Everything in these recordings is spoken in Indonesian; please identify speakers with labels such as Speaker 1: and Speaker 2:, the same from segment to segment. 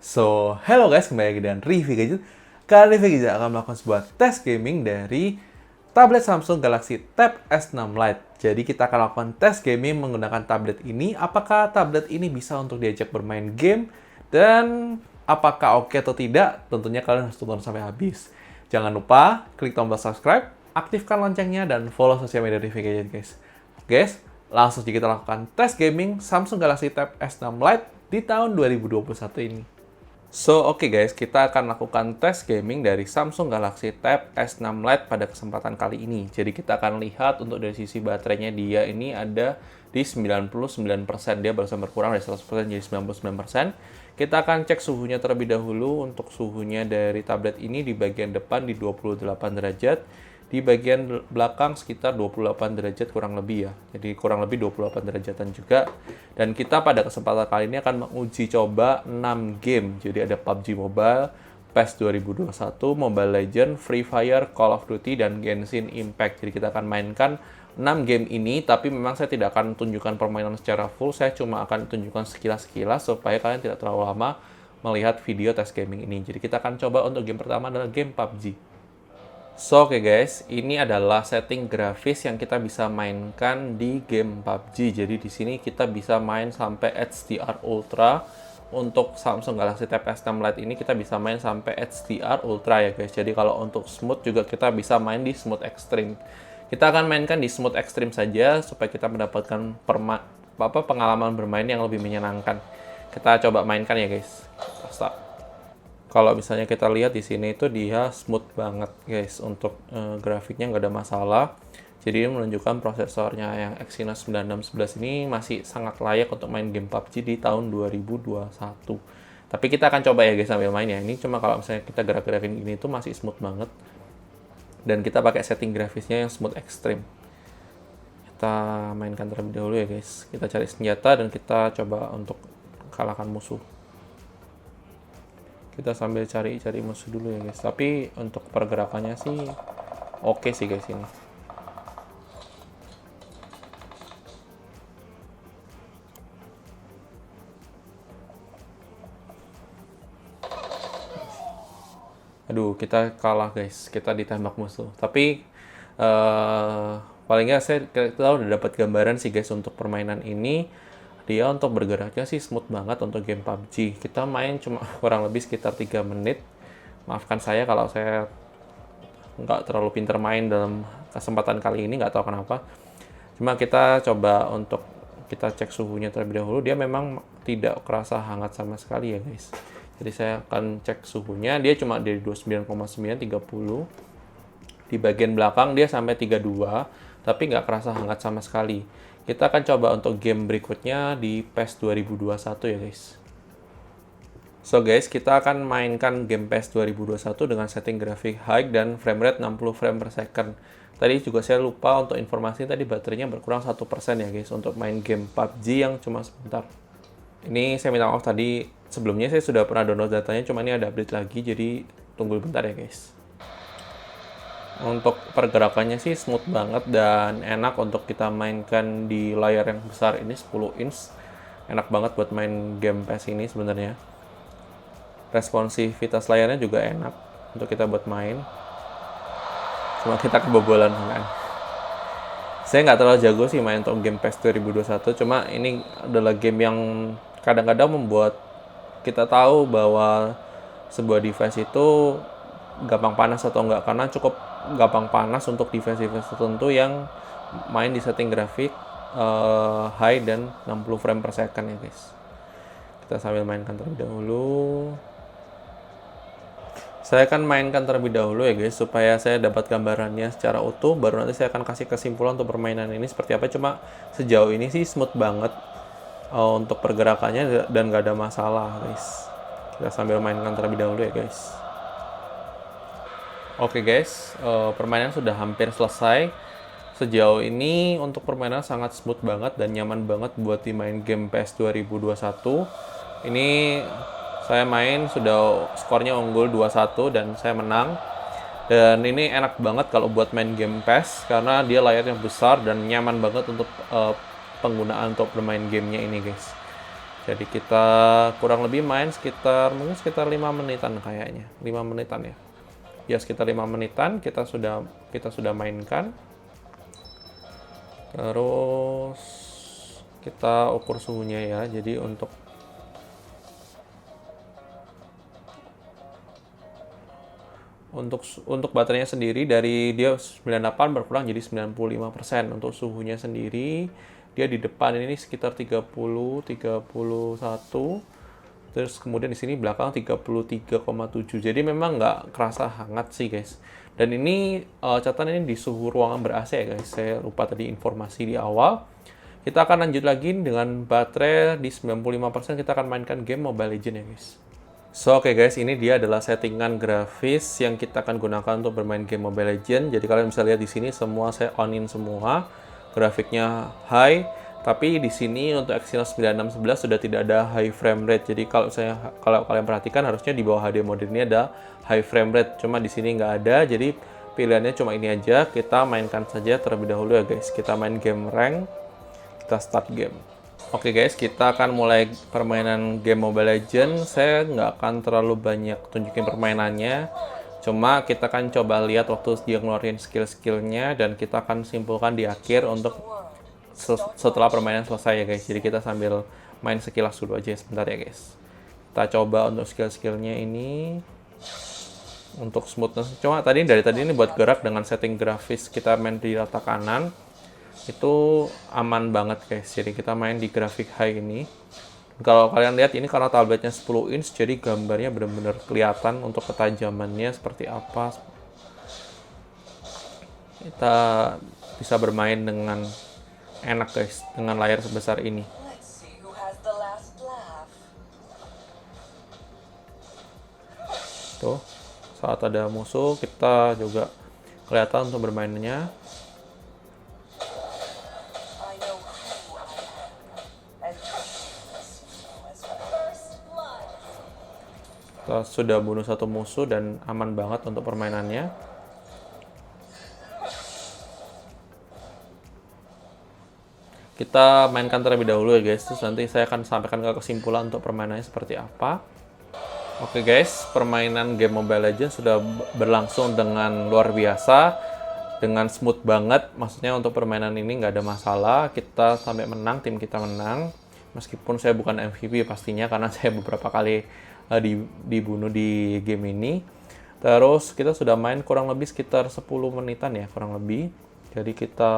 Speaker 1: Hello guys, kembali lagi dengan Review Gadget. Kali ini Review Gadget akan melakukan sebuah tes gaming dari tablet Samsung Galaxy Tab S6 Lite. Jadi kita akan lakukan tes gaming menggunakan tablet ini. Apakah tablet ini bisa untuk diajak bermain game? Dan apakah oke atau tidak? Tentunya kalian harus tonton sampai habis. Jangan lupa klik tombol subscribe, aktifkan loncengnya, dan follow sosial media Review Gadget guys. Guys, langsung saja kita lakukan tes gaming Samsung Galaxy Tab S6 Lite di tahun 2021 ini. Oke guys, kita akan lakukan tes gaming dari Samsung Galaxy Tab S6 Lite pada kesempatan kali ini. Jadi kita akan lihat untuk dari sisi baterainya dia ini ada di 99%. Dia barusan berkurang dari 100% jadi 99%. Kita akan cek suhunya terlebih dahulu. Untuk suhunya dari tablet ini di bagian depan di 28 derajat. Di bagian belakang sekitar 28 derajat kurang lebih ya. Jadi kurang lebih 28 derajatan juga. Dan kita pada kesempatan kali ini akan menguji coba 6 game. Jadi ada PUBG Mobile, PES 2021, Mobile Legends, Free Fire, Call of Duty, dan Genshin Impact. Jadi kita akan mainkan 6 game ini, tapi memang saya tidak akan tunjukkan permainan secara full. Saya cuma akan tunjukkan sekilas-sekilas supaya kalian tidak terlalu lama melihat video tes gaming ini. Jadi kita akan coba untuk game pertama adalah game PUBG. Oke guys, ini adalah setting grafis yang kita bisa mainkan di game PUBG. Jadi di sini kita bisa main sampai HDR Ultra. Untuk Samsung Galaxy Tab S6 Lite ini kita bisa main sampai HDR Ultra ya guys. Jadi kalau untuk smooth juga kita bisa main di smooth extreme. Kita akan mainkan di smooth extreme saja supaya kita mendapatkan pengalaman bermain yang lebih menyenangkan. Kita coba mainkan ya guys. Start. Kalau misalnya kita lihat di sini itu dia smooth banget guys, untuk grafiknya nggak ada masalah. Jadi ini menunjukkan prosesornya yang Exynos 9611 ini masih sangat layak untuk main game PUBG di tahun 2021. Tapi kita akan coba ya guys sambil main ya. Ini cuma kalau misalnya kita gerak-gerakin gini itu masih smooth banget. Dan kita pakai setting grafisnya yang smooth extreme. Kita mainkan terlebih dahulu ya guys. Kita cari senjata dan kita coba untuk kalahkan musuh. Kita sambil cari musuh dulu ya guys. Tapi untuk pergerakannya sih oke sih guys ini. Aduh, kita kalah guys. Kita ditembak musuh. Tapi paling nggak kita udah dapat gambaran sih guys untuk permainan ini. Dia untuk bergeraknya sih smooth banget untuk game PUBG. Kita main cuma kurang lebih sekitar 3 menit. Maafkan saya kalau saya nggak terlalu pinter main dalam kesempatan kali ini, nggak tahu kenapa. Cuma kita coba untuk kita cek suhunya terlebih dahulu. Dia memang tidak kerasa hangat sama sekali ya guys. Jadi saya akan cek suhunya. Dia cuma dari 29,9, 30. Di bagian belakang dia sampai 32, tapi nggak kerasa hangat sama sekali. Kita akan coba untuk game berikutnya di PES 2021 ya guys. Guys, kita akan mainkan game PES 2021 dengan setting grafik high dan frame rate 60 frame per second. Tadi juga saya lupa untuk informasi, tadi baterainya berkurang 1% ya guys untuk main game PUBG yang cuma sebentar. Ini saya minta maaf tadi, sebelumnya saya sudah pernah download datanya, cuma ini ada update lagi, jadi tunggu bentar ya guys. Untuk pergerakannya sih smooth banget dan enak untuk kita mainkan di layar yang besar ini 10 inch. Enak banget buat main game PES ini sebenarnya. Responsivitas layarnya juga enak untuk kita buat main. Cuma kita kebobolan kan. Saya nggak terlalu jago sih main untuk game PES 2021, cuma ini adalah game yang kadang-kadang membuat kita tahu bahwa sebuah device itu gampang panas atau enggak, karena cukup gampang panas untuk device-device tertentu yang main di setting grafik high dan 60 frame per second ya guys. Kita sambil mainkan terlebih dahulu. Saya akan mainkan terlebih dahulu ya guys, supaya saya dapat gambarannya secara utuh, baru nanti saya akan kasih kesimpulan untuk permainan ini seperti apa. Cuma sejauh ini sih smooth banget untuk pergerakannya dan gak ada masalah guys. Kita sambil mainkan terlebih dahulu ya guys. Oke guys, permainan sudah hampir selesai. Sejauh ini untuk permainan sangat smooth banget dan nyaman banget buat dimain game PES 2021. Ini saya main sudah skornya unggul 2-1 dan saya menang. Dan ini enak banget kalau buat main game PES karena dia layarnya besar dan nyaman banget untuk penggunaan untuk bermain gamenya ini guys. Jadi kita kurang lebih main mungkin sekitar 5 menitan kayaknya. 5 menitan ya. Ya sekitar 5 menitan kita sudah mainkan. Terus kita ukur suhunya ya. Jadi untuk baterainya sendiri dari dia 98 berkurang jadi 95%. Untuk suhunya sendiri dia di depan ini sekitar 30, 31. Terus kemudian di sini belakang 33,7. Jadi memang nggak kerasa hangat sih guys. Dan ini catatan ini di suhu ruangan ber-AC ya guys. Saya lupa tadi informasi di awal. Kita akan lanjut lagi dengan baterai di 95%. Kita akan mainkan game Mobile Legends ya guys. So, oke guys, ini dia adalah settingan grafis yang kita akan gunakan untuk bermain game Mobile Legends. Jadi kalian bisa lihat di sini semua saya on-in semua. Grafiknya high, tapi di sini untuk Exynos 9611 sudah tidak ada high frame rate. Jadi kalau kalian perhatikan harusnya di bawah HD mode ini ada high frame rate. Cuma di sini nggak ada. Jadi pilihannya cuma ini aja. Kita mainkan saja terlebih dahulu ya guys. Kita main game rank. Kita start game. Oke guys, kita akan mulai permainan game Mobile Legends. Saya nggak akan terlalu banyak tunjukin permainannya. Cuma kita akan coba lihat waktu dia ngeluarin skill-skillnya dan kita akan simpulkan di akhir untuk setelah permainan selesai ya guys. Jadi kita sambil main sekilas dulu aja sebentar ya guys. Kita coba untuk skill-skillnya ini. Untuk smoothness. Cuma dari tadi ini buat gerak dengan setting grafis kita main di rata kanan. Itu aman banget guys, jadi kita main di grafik high ini. Kalau kalian lihat ini karena tabletnya 10 inch, jadi gambarnya benar-benar kelihatan untuk ketajamannya seperti apa. Kita bisa bermain dengan enak guys, dengan layar sebesar ini. Tuh, saat ada musuh kita juga kelihatan untuk bermainnya. Kita sudah bunuh satu musuh dan aman banget untuk permainannya. Kita mainkan terlebih dahulu ya guys, terus nanti saya akan sampaikan ke kesimpulan untuk permainannya seperti apa. Oke guys, permainan game Mobile Legends sudah berlangsung dengan luar biasa, dengan smooth banget. Maksudnya untuk permainan ini nggak ada masalah, kita sampai menang, tim kita menang. Meskipun saya bukan MVP pastinya karena saya beberapa kali dibunuh di game ini. Terus kita sudah main kurang lebih sekitar 10 menitan ya kurang lebih. Jadi kita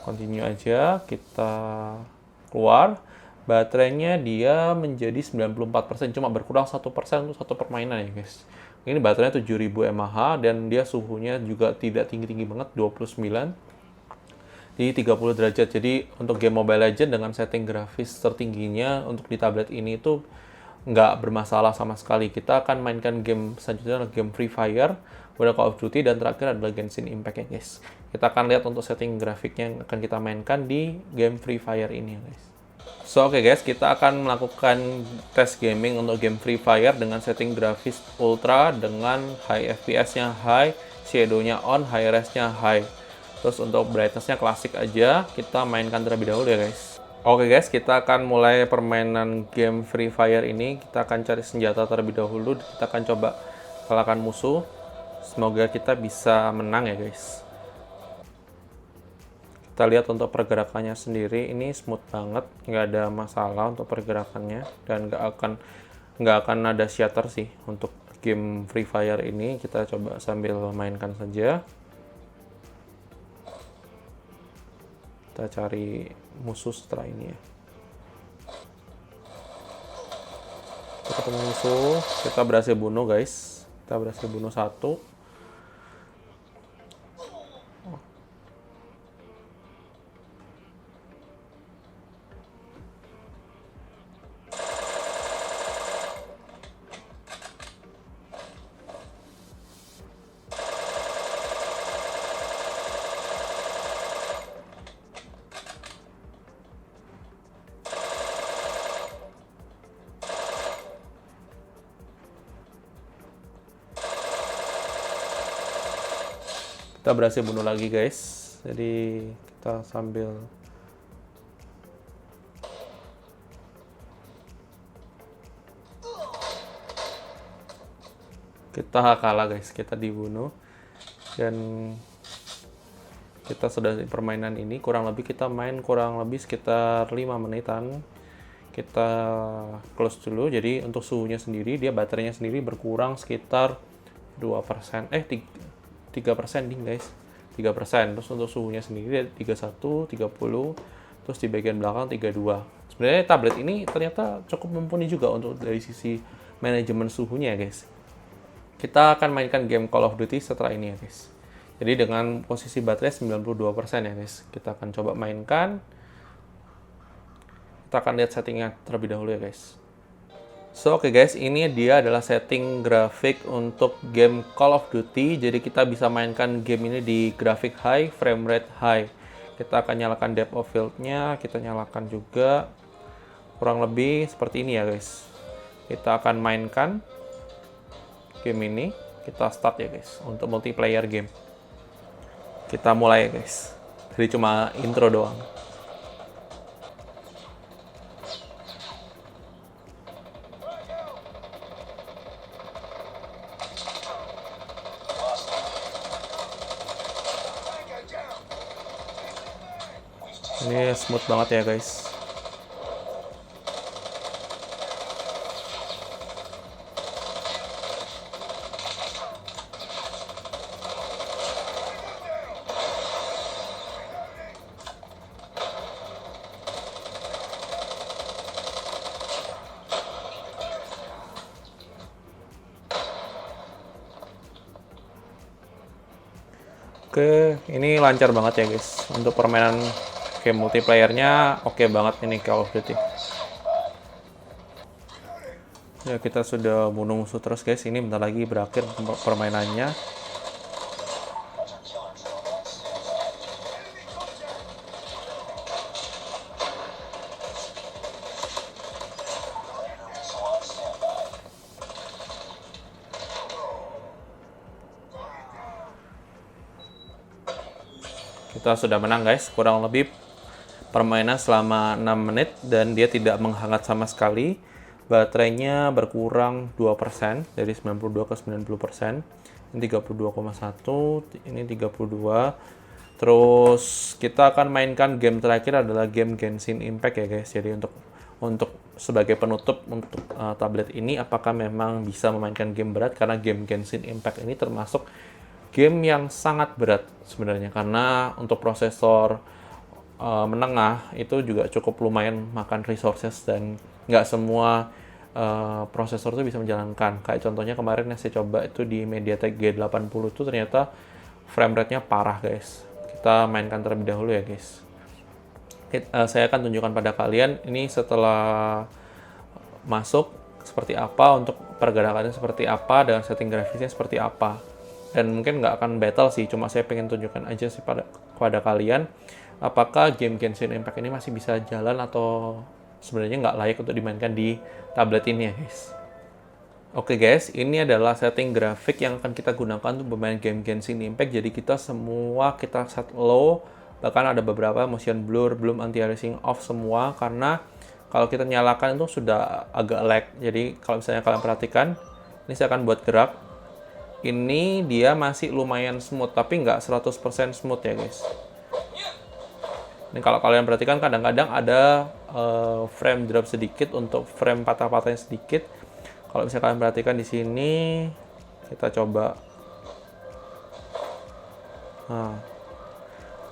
Speaker 1: continue aja, kita keluar. Baterainya dia menjadi 94%, cuma berkurang 1% untuk satu permainan ya guys. Ini baterainya 7000 mAh dan dia suhunya juga tidak tinggi-tinggi banget, 29 di 30 derajat. Jadi untuk game Mobile Legends dengan setting grafis tertingginya untuk di tablet ini itu nggak bermasalah sama sekali. Kita akan mainkan game selanjutnya, game Free Fire, Modern Call of Duty, dan terakhir adalah Genshin Impact ya guys. Kita akan lihat untuk setting grafiknya yang akan kita mainkan di game Free Fire ini ya guys. So oke guys, kita akan melakukan tes gaming untuk game Free Fire dengan setting grafis ultra dengan high FPS-nya high, shadow-nya on, high res-nya high. Terus untuk brightness-nya klasik aja, kita mainkan terlebih dahulu ya guys. Oke guys, kita akan mulai permainan game Free Fire ini. Kita akan cari senjata terlebih dahulu. Kita akan coba kalahkan musuh. Semoga kita bisa menang ya guys. Kita lihat untuk pergerakannya sendiri, ini smooth banget, nggak ada masalah untuk pergerakannya dan nggak akan ada shatter sih untuk game Free Fire ini. Kita coba sambil mainkan saja. Kita cari musuh setelah ini ya. Kita ketemu musuh, kita berhasil bunuh guys. Kita berhasil bunuh satu. Kita berhasil bunuh lagi guys. Jadi kita sambil Kita kalah guys, kita dibunuh. Dan kita sudah di permainan ini, kurang lebih kita main kurang lebih sekitar 5 menitan. Kita close dulu, jadi untuk suhunya sendiri, dia baterainya sendiri berkurang sekitar 2%, 3% nih guys, 3%. Terus untuk suhunya sendiri 31, 30, terus di bagian belakang 32. Sebenarnya tablet ini ternyata cukup mumpuni juga untuk dari sisi manajemen suhunya ya guys. Kita akan mainkan game Call of Duty setelah ini ya guys. Jadi dengan posisi baterai 92% ya guys. Kita akan coba mainkan. Kita akan lihat settingnya terlebih dahulu ya guys. So oke guys, ini dia adalah setting grafik untuk game Call of Duty. Jadi kita bisa mainkan game ini di grafik high, frame rate high. Kita akan nyalakan depth of field-nya, kita nyalakan juga. Kurang lebih seperti ini ya guys. Kita akan mainkan game ini, kita start ya guys, untuk multiplayer game. Kita mulai ya guys. Jadi cuma intro doang. Ini smooth banget ya guys. Oke, ini lancar banget ya guys. Untuk permainan game multiplayernya oke banget ini Call of Duty. Ya, kita sudah bunuh musuh terus guys. Ini bentar lagi berakhir permainannya. Kita sudah menang guys, kurang lebih permainan selama 6 menit dan dia tidak menghangat sama sekali. Baterainya berkurang 2% dari 92 ke 90%. Ini 32,1, ini 32. Terus kita akan mainkan game terakhir adalah game Genshin Impact ya guys. Jadi untuk sebagai penutup untuk tablet ini, apakah memang bisa memainkan game berat, karena game Genshin Impact ini termasuk game yang sangat berat sebenarnya, karena untuk prosesor menengah itu juga cukup lumayan makan resources dan nggak semua prosesor itu bisa menjalankan. Kayak contohnya kemarin yang saya coba itu di MediaTek G80 itu ternyata frame rate-nya parah guys. Kita mainkan terlebih dahulu ya guys. Saya akan tunjukkan pada kalian ini setelah masuk seperti apa, untuk pergerakannya seperti apa, dan setting grafisnya seperti apa. Dan mungkin nggak akan battle sih, cuma saya pengen tunjukkan aja sih kepada kalian apakah game Genshin Impact ini masih bisa jalan atau sebenarnya nggak layak untuk dimainkan di tablet ini ya guys. Oke guys, ini adalah setting grafik yang akan kita gunakan untuk bermain game Genshin Impact. Jadi kita set low, bahkan ada beberapa motion blur, belum anti-aliasing off semua, karena kalau kita nyalakan itu sudah agak lag. Jadi kalau misalnya kalian perhatikan, ini saya akan buat gerak. Ini dia masih lumayan smooth, tapi nggak 100% smooth ya guys. Ini kalau kalian perhatikan kadang-kadang ada frame drop sedikit, untuk frame patah-patahnya sedikit. Kalau misalnya kalian perhatikan di sini, kita coba. Nah,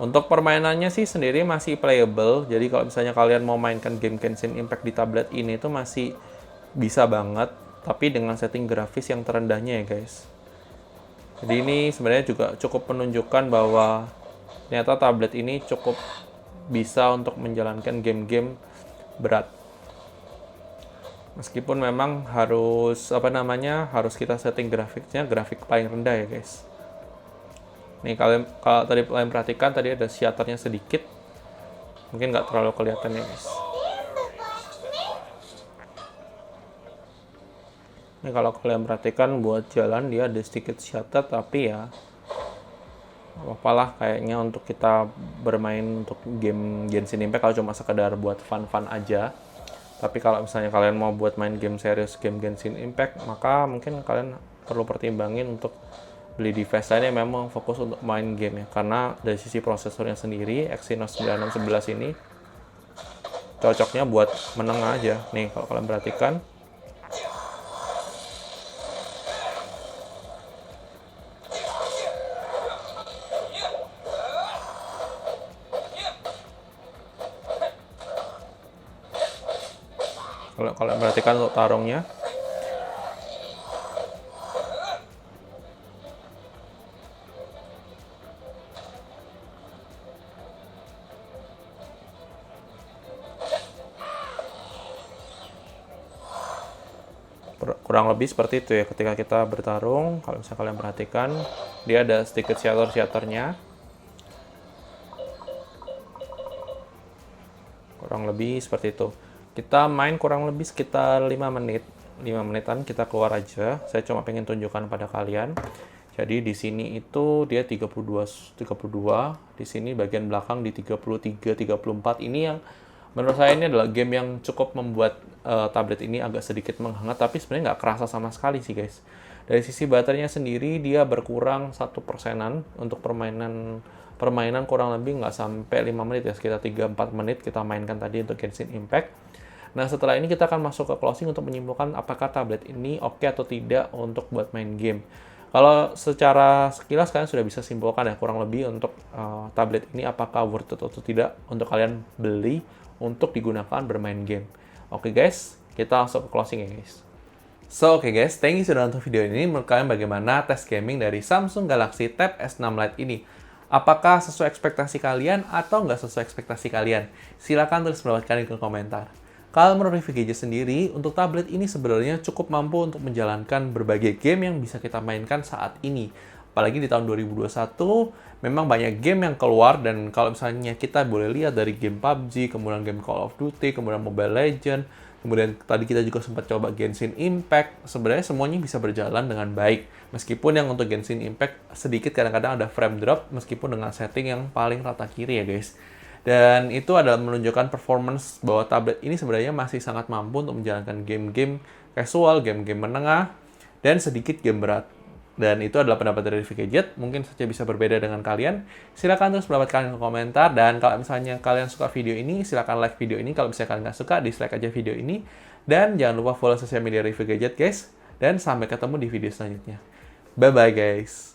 Speaker 1: untuk permainannya sih sendiri masih playable. Jadi kalau misalnya kalian mau mainkan game Genshin Impact di tablet ini itu masih bisa banget, tapi dengan setting grafis yang terendahnya ya guys. Jadi ini sebenarnya juga cukup menunjukkan bahwa ternyata tablet ini cukup bisa untuk menjalankan game-game berat. Meskipun memang harus harus kita setting grafiknya grafik paling rendah ya guys. Nih kalau tadi kalian perhatikan, tadi ada shutternya sedikit, mungkin nggak terlalu kelihatan ya guys. Ini kalau kalian perhatikan buat jalan dia ada sedikit shutter, tapi ya apalah, kayaknya untuk kita bermain untuk game Genshin Impact kalau cuma sekedar buat fun-fun aja. Tapi kalau misalnya kalian mau buat main game serius game Genshin Impact, maka mungkin kalian
Speaker 2: perlu pertimbangin untuk beli device lain yang memang fokus untuk main game ya. Karena dari sisi prosesornya sendiri, Exynos 9611 ini cocoknya buat menengah aja. Nih, kalau kalian perhatikan, kalau kalian perhatikan untuk tarungnya, kurang lebih seperti itu ya ketika kita bertarung. Kalau misalnya kalian perhatikan, dia ada sedikit shatter-shatternya. Kurang lebih seperti itu. Kita main kurang lebih sekitar 5 menit. 5 menitan kita keluar aja. Saya cuma pengen tunjukkan pada kalian. Jadi di sini itu dia 32, di sini bagian belakang di 33, 34. Ini yang menurut saya ini adalah game yang cukup membuat tablet ini agak sedikit menghangat, tapi sebenarnya nggak kerasa sama sekali sih guys. Dari sisi baterainya sendiri dia berkurang 1%-an untuk permainan kurang lebih nggak sampai 5 menit ya, sekitar 3-4 menit kita mainkan tadi untuk Genshin Impact. Nah, setelah ini kita akan masuk ke closing untuk menyimpulkan apakah tablet ini oke atau tidak untuk buat main game. Kalau secara sekilas kalian sudah bisa simpulkan ya kurang lebih untuk tablet ini apakah worth it atau tidak untuk kalian beli untuk digunakan bermain game. Oke guys, kita langsung ke closing ya guys.
Speaker 1: So, oke guys, thank you sudah nonton video ini. Menurut kalian bagaimana tes gaming dari Samsung Galaxy Tab S6 Lite ini? Apakah sesuai ekspektasi kalian atau nggak sesuai ekspektasi kalian? Silahkan tulis pendapat kalian di komentar. Kalau menurut review gadget sendiri, untuk tablet ini sebenarnya cukup mampu untuk menjalankan berbagai game yang bisa kita mainkan saat ini. Apalagi di tahun 2021, memang banyak game yang keluar, dan kalau misalnya kita boleh lihat dari game PUBG, kemudian game Call of Duty, kemudian Mobile Legends, kemudian tadi kita juga sempat coba Genshin Impact, sebenarnya semuanya bisa berjalan dengan baik. Meskipun yang untuk Genshin Impact sedikit kadang-kadang ada frame drop, meskipun dengan setting yang paling rata kiri ya guys. Dan itu adalah menunjukkan performance bahwa tablet ini sebenarnya masih sangat mampu untuk menjalankan game-game casual, game-game menengah, dan sedikit game berat. Dan itu adalah pendapat dari review gadget, mungkin saja bisa berbeda dengan kalian. Silahkan tulis pendapat kalian di komentar, dan kalau misalnya kalian suka video ini, silahkan like video ini. Kalau misalnya kalian nggak suka, dislike aja video ini. Dan jangan lupa follow sosial media review gadget guys, dan sampai ketemu di video selanjutnya. Bye-bye guys!